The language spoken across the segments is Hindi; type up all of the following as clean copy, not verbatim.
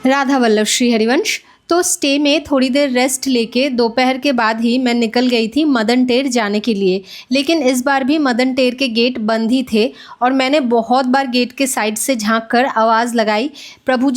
राधा वल्लभ श्री हरिवंश। तो स्टे में थोड़ी देर रेस्ट लेके दोपहर के बाद ही मैं निकल गई थी मदन टेर जाने के लिए। लेकिन इस बार भी मदन टेर के गेट बंद ही थे और मैंने बहुत बार गेट के साइड से झांक कर आवाज़ लगाई, प्रभु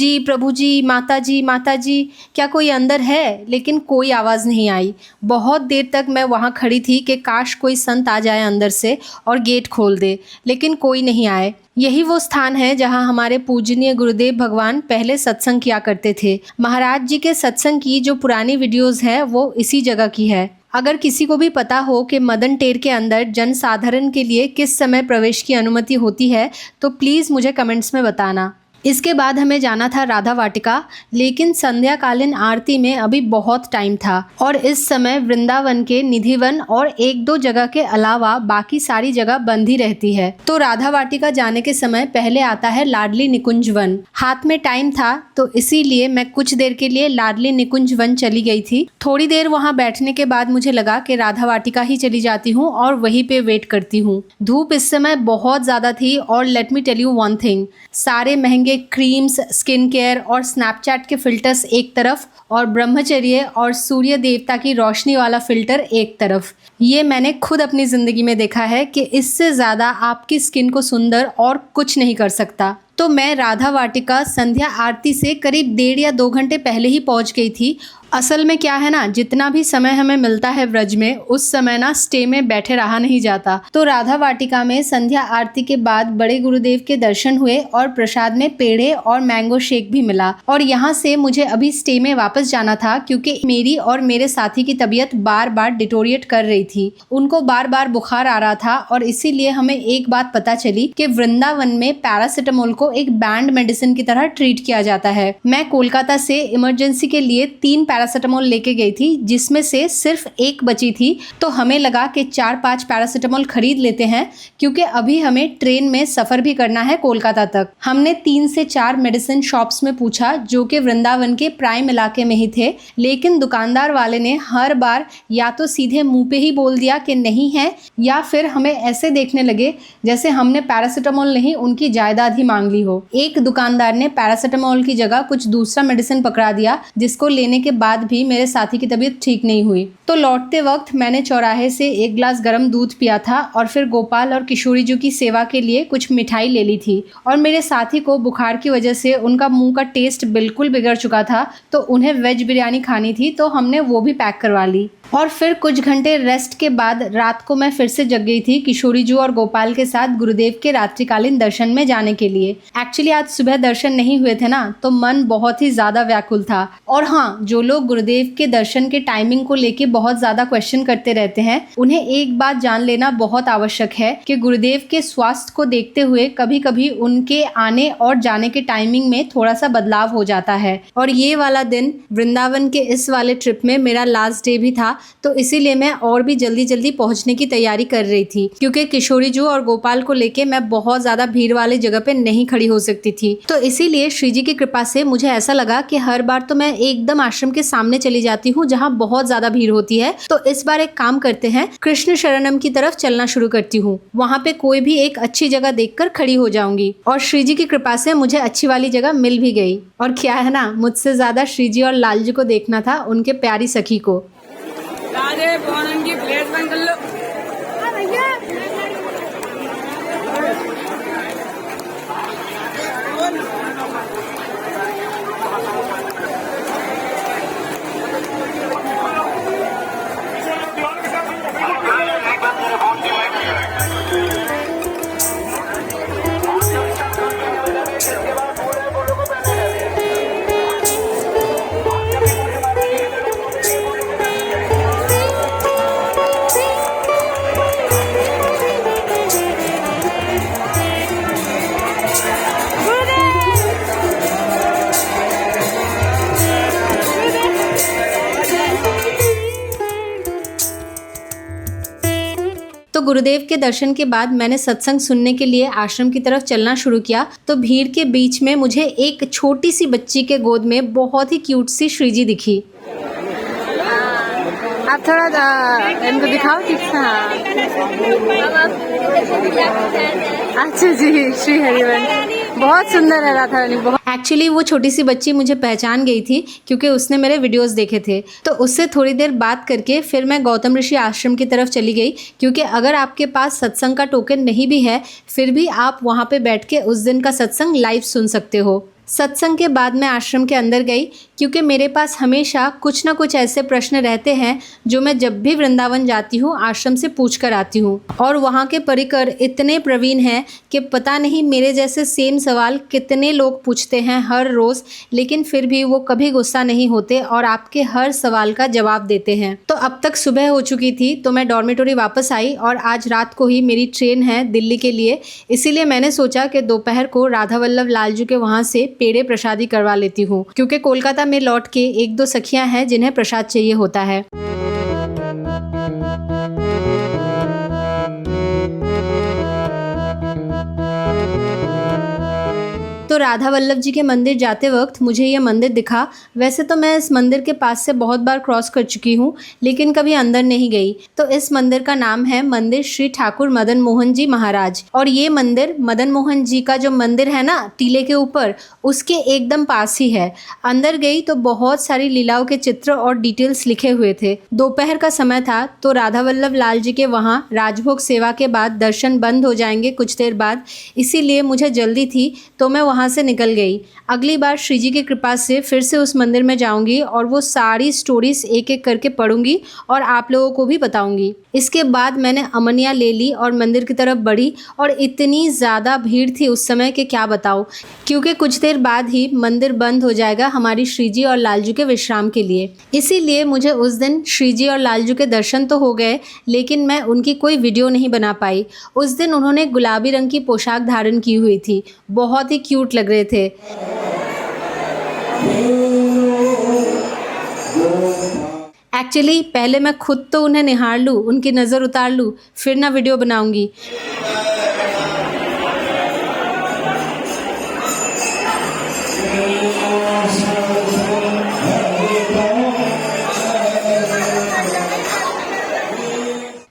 जी, माता जी, क्या कोई अंदर है? लेकिन कोई आवाज़ नहीं आई। बहुत देर तक मैं वहाँ खड़ी थी कि काश कोई संत आ जाए अंदर से और गेट खोल दे, लेकिन कोई नहीं आए। यही वो स्थान है जहां हमारे पूजनीय गुरुदेव भगवान पहले सत्संग किया करते थे। महाराज जी के सत्संग की जो पुरानी वीडियोस है वो इसी जगह की है। अगर किसी को भी पता हो कि मदन टेर के अंदर जन साधारण के लिए किस समय प्रवेश की अनुमति होती है तो प्लीज़ मुझे कमेंट्स में बताना। इसके बाद हमें जाना था राधा वाटिका, लेकिन संध्याकालीन आरती में अभी बहुत टाइम था और इस समय वृंदावन के निधिवन और एक दो जगह के अलावा बाकी सारी जगह बंद ही रहती है। तो राधा वाटिका जाने के समय पहले आता है लाडली निकुंज वन। हाथ में टाइम था तो इसीलिए मैं कुछ देर के लिए लाडली निकुंज वन चली गई थी। थोड़ी देर वहाँ बैठने के बाद मुझे लगा कि राधा वाटिका ही चली जाती हूँ और वहीं पे वेट करती हूँ। धूप इस समय बहुत ज़्यादा थी और let me tell you one thing, सारे महंगे क्रीम्स, स्किन केयर और स्नैपचैट के फिल्टर्स एक तरफ और ब्रह्मचर्य और सूर्य देवता की रोशनी वाला फिल्टर एक तरफ। ये मैंने खुद अपनी ज़िंदगी में देखा है कि इससे ज़्यादा आपकी स्किन को सुंदर और कुछ नहीं कर सकता। तो मैं राधा वाटिका संध्या आरती से करीब 1.5 या 2 घंटे पहले ही पहुंच गई थी। असल में क्या है ना, जितना भी समय हमें मिलता है व्रज में उस समय ना स्टे में बैठे रहा नहीं जाता। तो राधा वाटिका में संध्या आरती के बाद बड़े गुरुदेव के दर्शन हुए और प्रसाद में पेड़े और मैंगो शेक भी मिला। और यहाँ से मुझे अभी स्टे में वापस जाना था क्योंकि मेरी और मेरे साथी की तबीयत बार बार डिटोरिएट कर रही थी। उनको बार बार बुखार आ रहा था और इसीलिए हमें एक बात पता चली कि वृंदावन में पैरासिटामोल को एक बैंड मेडिसिन की तरह ट्रीट किया जाता है। मैं कोलकाता से इमरजेंसी के लिए 3 पैरासिटामोल लेके गई थी जिसमें से सिर्फ 1 बची थी। तो हमें लगा कि 4-5 पैरासिटामोल खरीद लेते हैं क्योंकि अभी हमें ट्रेन में सफर भी करना है कोलकाता तक। हमने 3 से 4 मेडिसिन शॉप्स में पूछा जो कि वृंदावन के प्राइम इलाके में ही थे, लेकिन दुकानदार वाले ने हर बार या तो सीधे मुंह पे ही बोल दिया कि नहीं है या फिर हमें ऐसे देखने लगे जैसे हमने पैरासिटामोल नहीं उनकी जायदाद ही मांग ली हो। एक दुकानदार ने पैरासिटामोल की जगह कुछ दूसरा मेडिसिन पकड़ा दिया जिसको लेने के बाद भी मेरे साथी की तबीयत ठीक नहीं हुई। तो लौटते वक्त मैंने चौराहे से 1 गिलास गर्म दूध पिया था और फिर गोपाल और किशोरी जी की सेवा के लिए कुछ मिठाई ले ली थी। और मेरे साथी को बुखार की वजह से उनका मुंह का टेस्ट बिल्कुल बिगड़ चुका था तो उन्हें वेज बिरयानी खानी थी तो हमने वो भी पैक करवा ली। और फिर कुछ घंटे रेस्ट के बाद रात को मैं फिर से जग गई थी किशोरी जी और गोपाल के साथ गुरुदेव के रात्रिकालीन दर्शन में जाने के लिए। एक्चुअली आज सुबह दर्शन नहीं हुए थे ना तो मन बहुत ही ज़्यादा व्याकुल था। और हाँ, जो लोग गुरुदेव के दर्शन के टाइमिंग को लेके बहुत ज़्यादा क्वेश्चन करते रहते हैं उन्हें एक बात जान लेना बहुत आवश्यक है कि गुरुदेव के स्वास्थ्य को देखते हुए कभी कभी उनके आने और जाने के टाइमिंग में थोड़ा सा बदलाव हो जाता है। और ये वाला दिन वृंदावन के इस वाले ट्रिप में मेरा लास्ट डे भी था तो इसीलिए मैं और भी जल्दी जल्दी पहुंचने की तैयारी कर रही थी क्योंकि किशोरी जी और गोपाल को लेके मैं बहुत ज़्यादा भीड़ वाली जगह पे नहीं खड़ी हो सकती थी। तो इसीलिए श्री जी की कृपा से मुझे ऐसा लगा कि हर बार तो मैं एकदम आश्रम के सामने चली जाती हूँ जहाँ बहुत ज़्यादा भीड़ होती है। तो इस बार एक काम करते हैं, कृष्ण शरणम की तरफ चलना शुरू करती हूँ। वहाँ पे कोई भी एक अच्छी जगह देखकर खड़ी हो जाऊंगी। और श्री जी की कृपा से मुझे अच्छी वाली जगह मिल भी गई। और क्या है ना, मुझसे ज़्यादा श्री जी और लाल जी को देखना था, उनके प्यारी सखी को। राधे पौनम की प्लेट बंद कर लो। तो गुरुदेव के दर्शन के बाद मैंने सत्संग सुनने के लिए आश्रम की तरफ चलना शुरू किया तो भीड़ के बीच में मुझे एक छोटी सी बच्ची के गोद में बहुत ही क्यूट सी श्रीजी दिखी। आप थोड़ा इनको दिखाओ कितना। अच्छा जी, श्री हरिवंश बहुत सुंदर है राधा रानी, बहुत। एक्चुअली वो छोटी सी बच्ची मुझे पहचान गई थी क्योंकि उसने मेरे वीडियोस देखे थे, तो उससे थोड़ी देर बात करके फिर मैं गौतम ऋषि आश्रम की तरफ चली गई, क्योंकि अगर आपके पास सत्संग का टोकन नहीं भी है फिर भी आप वहाँ पे बैठ के उस दिन का सत्संग लाइव सुन सकते हो। सत्संग के बाद मैं आश्रम के अंदर गई, क्योंकि मेरे पास हमेशा कुछ ना कुछ ऐसे प्रश्न रहते हैं जो मैं जब भी वृंदावन जाती हूँ आश्रम से पूछ कर आती हूँ। और वहाँ के परिकर इतने प्रवीण हैं कि पता नहीं मेरे जैसे सेम सवाल कितने लोग पूछते हैं हर रोज़, लेकिन फिर भी वो कभी गुस्सा नहीं होते और आपके हर सवाल का जवाब देते हैं। तो अब तक सुबह हो चुकी थी, तो मैं डॉर्मेटोरी वापस आई और आज रात को ही मेरी ट्रेन है दिल्ली के लिए, इसीलिए मैंने सोचा कि दोपहर को राधा वल्लभ लालजू के वहाँ से पेड़े प्रसादी करवा लेती हूँ, क्योंकि कोलकाता में लौट के एक दो सखियां हैं जिन्हें प्रसाद चाहिए होता है। तो राधा वल्लभ जी के मंदिर जाते वक्त मुझे ये मंदिर दिखा। वैसे तो मैं इस मंदिर के पास से बहुत बार क्रॉस कर चुकी हूँ, लेकिन कभी अंदर नहीं गई। तो इस मंदिर का नाम है मंदिर श्री ठाकुर मदन मोहन जी महाराज, और ये मंदिर मदन मोहन जी का जो मंदिर है ना टीले के ऊपर, उसके एकदम पास ही है। अंदर गई तो बहुत सारी लीलाओं के चित्र और डिटेल्स लिखे हुए थे। दोपहर का समय था, तो राधा वल्लभ लाल जी के वहाँ राजभोग सेवा के बाद दर्शन बंद हो जाएंगे कुछ देर बाद, इसीलिए मुझे जल्दी थी तो मैं वहाँ से निकल गई। अगली बार श्री जी की कृपा से फिर से उस मंदिर में जाऊंगी और वो सारी स्टोरीज एक एक करके पढ़ूंगी और आप लोगों को भी बताऊंगी। इसके बाद मैंने अमनिया ले ली और मंदिर की तरफ बढ़ी, और इतनी ज़्यादा भीड़ थी उस समय कि क्या बताऊँ, क्योंकि कुछ देर बाद ही मंदिर बंद हो जाएगा हमारी श्री जी और लालजू के विश्राम के लिए। इसीलिए मुझे उस दिन श्री जी और लालजू के दर्शन तो हो गए, लेकिन मैं उनकी कोई वीडियो नहीं बना पाई। उस दिन उन्होंने गुलाबी रंग की पोशाक धारण की हुई थी, बहुत ही क्यूट लग रहे थे। एक्चुअली पहले मैं खुद तो उन्हें निहार लूँ, उनकी नज़र उतार लूँ, फिर ना वीडियो बनाऊंगी।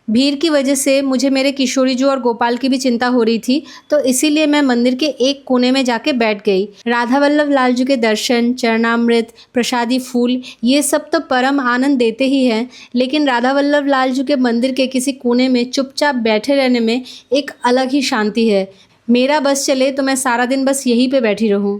भीड़ की वजह से मुझे मेरे किशोरी जी और गोपाल की भी चिंता हो रही थी, तो इसीलिए मैं मंदिर के एक कोने में जाके बैठ गई। राधा वल्लभ लालजू के दर्शन, चरणामृत, प्रसादी फूल, ये सब तो परम आनंद देते ही हैं, लेकिन राधा वल्लभ लालजू के मंदिर के किसी कोने में चुपचाप बैठे रहने में एक अलग ही शांति है। मेरा बस चले तो मैं सारा दिन बस यहीं पे बैठी रहूं।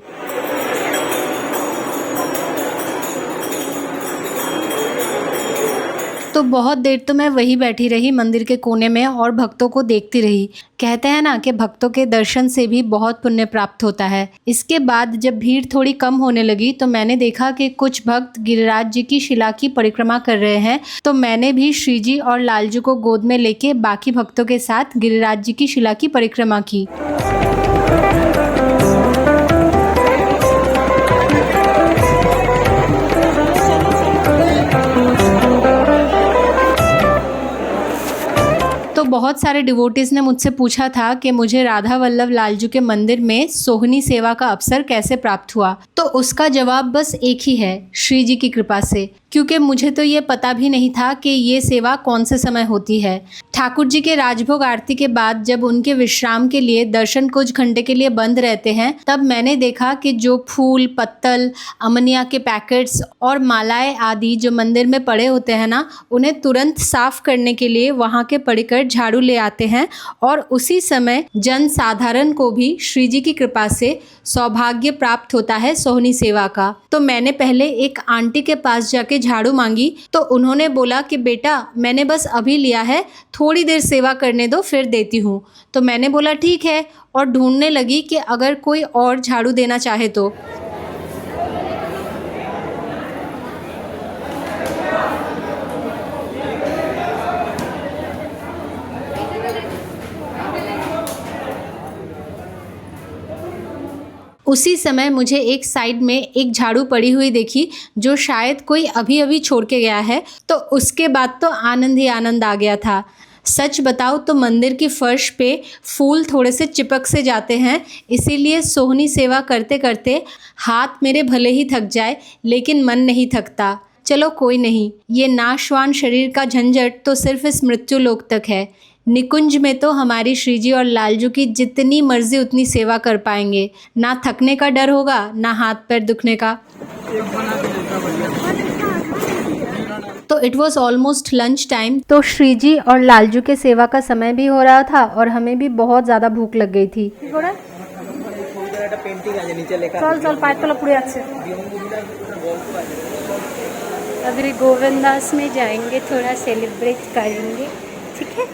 तो बहुत देर तो मैं वहीं बैठी रही मंदिर के कोने में और भक्तों को देखती रही। कहते हैं ना कि भक्तों के दर्शन से भी बहुत पुण्य प्राप्त होता है। इसके बाद जब भीड़ थोड़ी कम होने लगी तो मैंने देखा कि कुछ भक्त गिरिराज जी की शिला की परिक्रमा कर रहे हैं, तो मैंने भी श्री जी और लालजू को गोद में लेके बाकी भक्तों के साथ गिरिराज जी की शिला की परिक्रमा की। तो बहुत सारे डिवोटीज़ ने मुझसे पूछा था कि मुझे राधा वल्लभ लालजू के मंदिर में सोहनी सेवा का अवसर कैसे प्राप्त हुआ। तो उसका जवाब बस एक ही है, श्री जी की कृपा से, क्योंकि मुझे तो ये पता भी नहीं था कि ये सेवा कौन से समय होती है। ठाकुर जी के राजभोग आरती के बाद जब उनके विश्राम के लिए दर्शन कुछ घंटे के लिए बंद रहते हैं, तब मैंने देखा कि जो फूल, पत्तल, अमनिया के पैकेट्स और मालाएं आदि जो मंदिर में पड़े होते हैं ना, उन्हें तुरंत साफ करने के लिए वहाँ के पढ़कर झाड़ू ले आते हैं, और उसी समय जन साधारण को भी श्री जी की कृपा से सौभाग्य प्राप्त होता है सोहनी सेवा का। तो मैंने पहले एक आंटी के पास जाके झाड़ू मांगी, तो उन्होंने बोला कि बेटा मैंने बस अभी लिया है, थोड़ी देर सेवा करने दो फिर देती हूँ। तो मैंने बोला ठीक है, और ढूंढने लगी कि अगर कोई और झाड़ू देना चाहे तो। उसी समय मुझे एक साइड में एक झाड़ू पड़ी हुई देखी, जो शायद कोई अभी अभी छोड़ के गया है। तो उसके बाद तो आनंद ही आनंद आ गया था। सच बताओ तो मंदिर की फर्श पे फूल थोड़े से चिपक से जाते हैं, इसीलिए सोहनी सेवा करते करते हाथ मेरे भले ही थक जाए, लेकिन मन नहीं थकता। चलो कोई नहीं, ये नाशवान शरीर का झंझट तो सिर्फ इस मृत्यु लोक तक है। निकुंज में तो हमारी श्रीजी और लालजू की जितनी मर्जी उतनी सेवा कर पाएंगे, ना थकने का डर होगा ना हाथ पैर दुखने का। तो it was almost lunch time, तो श्रीजी और लालजू के सेवा का समय भी हो रहा था और हमें भी बहुत ज़्यादा भूख लग गई थी। चल चल पाइप तला पुड़े আছে। अभी गोविंदास में जाएंगे, थोड़ा सेलिब्रेट करेंगे, ठीक है।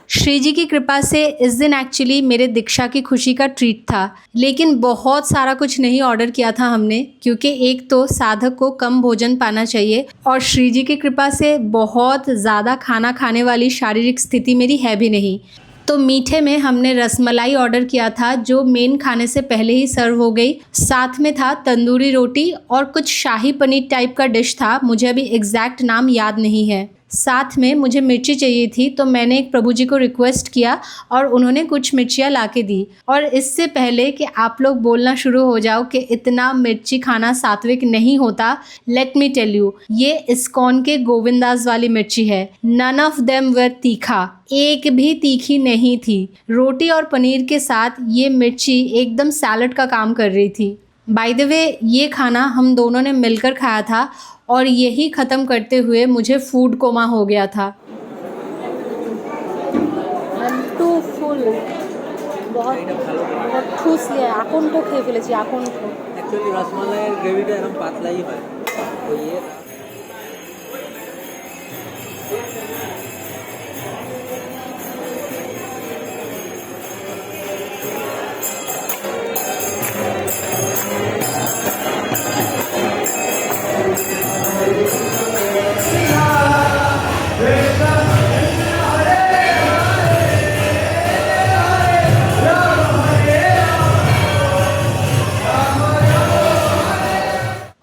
श्रीजी की कृपा से इस दिन एक्चुअली मेरे दीक्षा की खुशी का ट्रीट था, लेकिन बहुत सारा कुछ नहीं ऑर्डर किया था हमने, क्योंकि एक तो साधक को कम भोजन पाना चाहिए और श्रीजी की कृपा से बहुत ज़्यादा खाना खाने वाली शारीरिक स्थिति मेरी है भी नहीं। तो मीठे में हमने रसमलाई ऑर्डर किया था, जो मेन खाने से पहले ही सर्व हो गई। साथ में था तंदूरी रोटी और कुछ शाही पनीर टाइप का डिश था, मुझे अभी एग्जैक्ट नाम याद नहीं है। साथ में मुझे मिर्ची चाहिए थी, तो मैंने एक प्रभु जी को रिक्वेस्ट किया और उन्होंने कुछ मिर्चियाँ ला के दी। और इससे पहले कि आप लोग बोलना शुरू हो जाओ कि इतना मिर्ची खाना सात्विक नहीं होता, लेट मी टेल यू, ये इस्कॉन के गोविंदास वाली मिर्ची है। नन ऑफ देम वर तीखा, एक भी तीखी नहीं थी। रोटी और पनीर के साथ ये मिर्ची एकदम सैलड का काम कर रही थी। बाय द वे, ये खाना हम दोनों ने मिलकर खाया था और यही ख़त्म करते हुए मुझे फूड कोमा हो गया था। টু ফুল बहुत ठूस लिया আকন্দ খেয়ে ফেলেছি আকন্দ। অ্যাকচুয়ালি রসমালাইয়ের গ্রেভিটা এরকম পাতলাই হয়, তো ইয়ে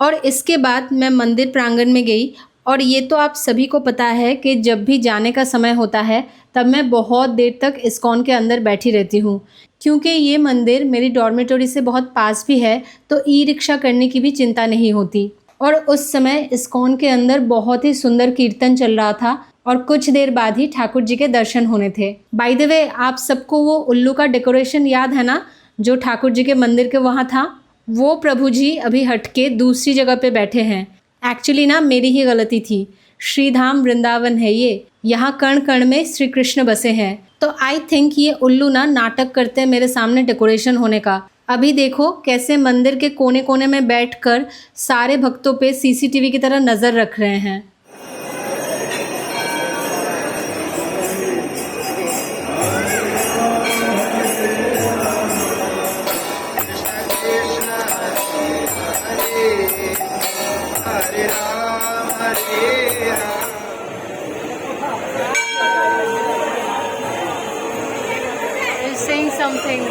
और इसके बाद मैं मंदिर प्रांगण में गई। और ये तो आप सभी को पता है कि जब भी जाने का समय होता है तब मैं बहुत देर तक इस्कॉन के अंदर बैठी रहती हूँ, क्योंकि ये मंदिर मेरी डॉर्मेटोरी से बहुत पास भी है, तो ई रिक्शा करने की भी चिंता नहीं होती। और उस समय इस्कॉन के अंदर बहुत ही सुंदर कीर्तन चल रहा था और कुछ देर बाद ही ठाकुर जी के दर्शन होने थे। बाय द वे, आप सबको वो उल्लू का डेकोरेशन याद है ना, जो ठाकुर जी के मंदिर के वहाँ था? वो प्रभु जी अभी हटके दूसरी जगह पे बैठे हैं। एक्चुअली ना मेरी ही गलती थी। श्रीधाम वृंदावन है ये, यहाँ कण कण में श्री कृष्ण बसे हैं। तो आई थिंक ये उल्लू ना नाटक करते हैं मेरे सामने डेकोरेशन होने का। अभी देखो कैसे मंदिर के कोने कोने में बैठकर सारे भक्तों पे सीसीटीवी की तरह नज़र रख रहे हैं। saying something.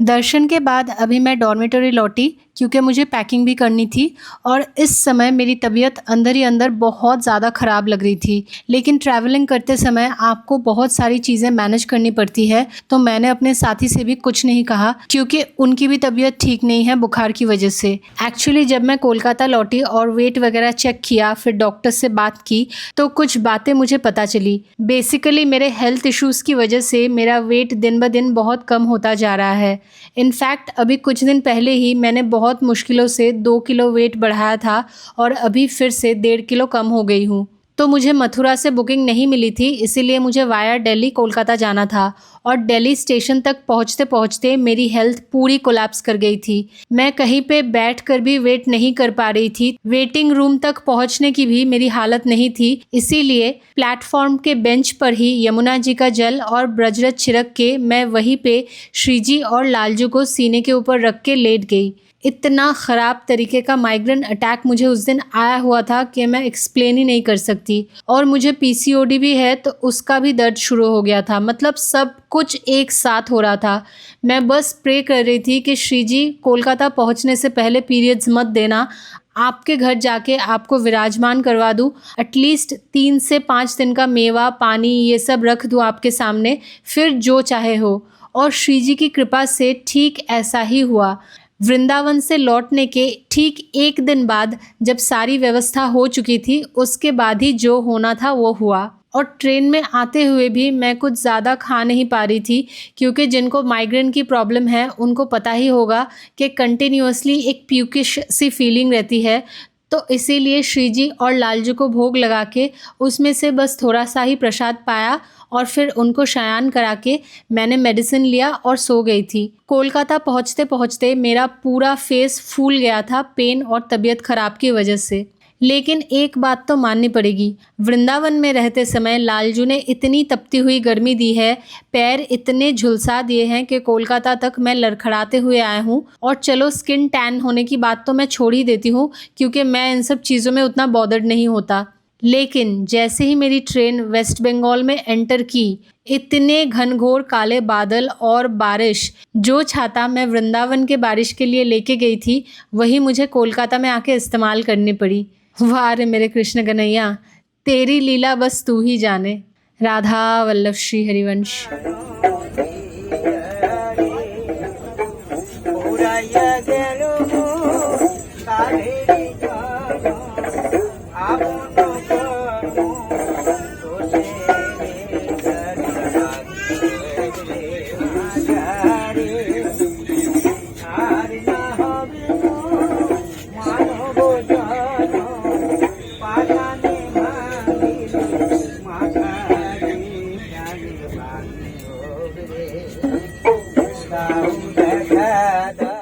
दर्शन के बाद अभी मैं डॉर्मेटरी लौटी, क्योंकि मुझे पैकिंग भी करनी थी और इस समय मेरी तबीयत अंदर ही अंदर बहुत ज़्यादा ख़राब लग रही थी। लेकिन ट्रैवलिंग करते समय आपको बहुत सारी चीज़ें मैनेज करनी पड़ती है, तो मैंने अपने साथी से भी कुछ नहीं कहा, क्योंकि उनकी भी तबीयत ठीक नहीं है बुखार की वजह से। एक्चुअली जब मैं कोलकाता लौटी और वेट वगैरह चेक किया, फिर डॉक्टर से बात की, तो कुछ बातें मुझे पता चली। बेसिकली मेरे हेल्थ इश्यूज़ की वजह से मेरा वेट दिन ब दिन बहुत कम होता जा रहा है। इनफैक्ट अभी कुछ दिन पहले ही मैंने बहुत मुश्किलों से 2 किलो वेट बढ़ाया था और अभी फिर से 1.5 किलो कम हो गई हूँ। तो मुझे मथुरा से बुकिंग नहीं मिली थी, इसीलिए मुझे वाया दिल्ली कोलकाता जाना था और दिल्ली स्टेशन तक पहुँचते पहुँचते मेरी हेल्थ पूरी कोलैप्स कर गई थी। मैं कहीं पे बैठकर भी वेट नहीं कर पा रही थी, वेटिंग रूम तक पहुँचने की भी मेरी हालत नहीं थी। इसीलिए प्लेटफॉर्म के बेंच पर ही यमुना जी का जल और ब्रजरथ छिड़क के मैं वहीं पे श्रीजी और लालजू को सीने के ऊपर रख के लेट गई। इतना ख़राब तरीके का माइग्रेन अटैक मुझे उस दिन आया हुआ था कि मैं एक्सप्लेन ही नहीं कर सकती। और मुझे पीसीओडी भी है, तो उसका भी दर्द शुरू हो गया था। मतलब सब कुछ एक साथ हो रहा था। मैं बस प्रे कर रही थी कि श्रीजी कोलकाता पहुंचने से पहले पीरियड्स मत देना, आपके घर जाके आपको विराजमान करवा दूँ, एटलीस्ट 3 से 5 दिन का मेवा पानी ये सब रख दूँ आपके सामने, फिर जो चाहे हो। और श्रीजी की कृपा से ठीक ऐसा ही हुआ। वृंदावन से लौटने के ठीक एक दिन बाद जब सारी व्यवस्था हो चुकी थी, उसके बाद ही जो होना था वो हुआ। और ट्रेन में आते हुए भी मैं कुछ ज़्यादा खा नहीं पा रही थी, क्योंकि जिनको माइग्रेन की प्रॉब्लम है उनको पता ही होगा कि कंटिन्यूअसली एक प्यूकिश सी फीलिंग रहती है। तो इसीलिए श्री जी और लालजू को भोग लगा के उसमें से बस थोड़ा सा ही प्रसाद पाया और फिर उनको शयन करा के मैंने मेडिसिन लिया और सो गई थी। कोलकाता पहुंचते पहुंचते मेरा पूरा फेस फूल गया था पेन और तबीयत ख़राब की वजह से। लेकिन एक बात तो माननी पड़ेगी, वृंदावन में रहते समय लालजू ने इतनी तपती हुई गर्मी दी है, पैर इतने झुलसा दिए हैं कि कोलकाता तक मैं लड़खड़ाते हुए आया हूँ। और चलो स्किन टैन होने की बात तो मैं छोड़ ही देती हूँ, क्योंकि मैं इन सब चीज़ों में उतना बॉदर्ड नहीं होता। लेकिन जैसे ही मेरी ट्रेन वेस्ट बंगाल में एंटर की, इतने घनघोर काले बादल और बारिश। जो छाता मैं वृंदावन के बारिश के लिए लेके गई थी, वही मुझे कोलकाता में आके इस्तेमाल करनी पड़ी। वाह रे मेरे कृष्ण कन्हैया, तेरी लीला बस तू ही जाने। राधा वल्लभ श्री हरिवंश। Hare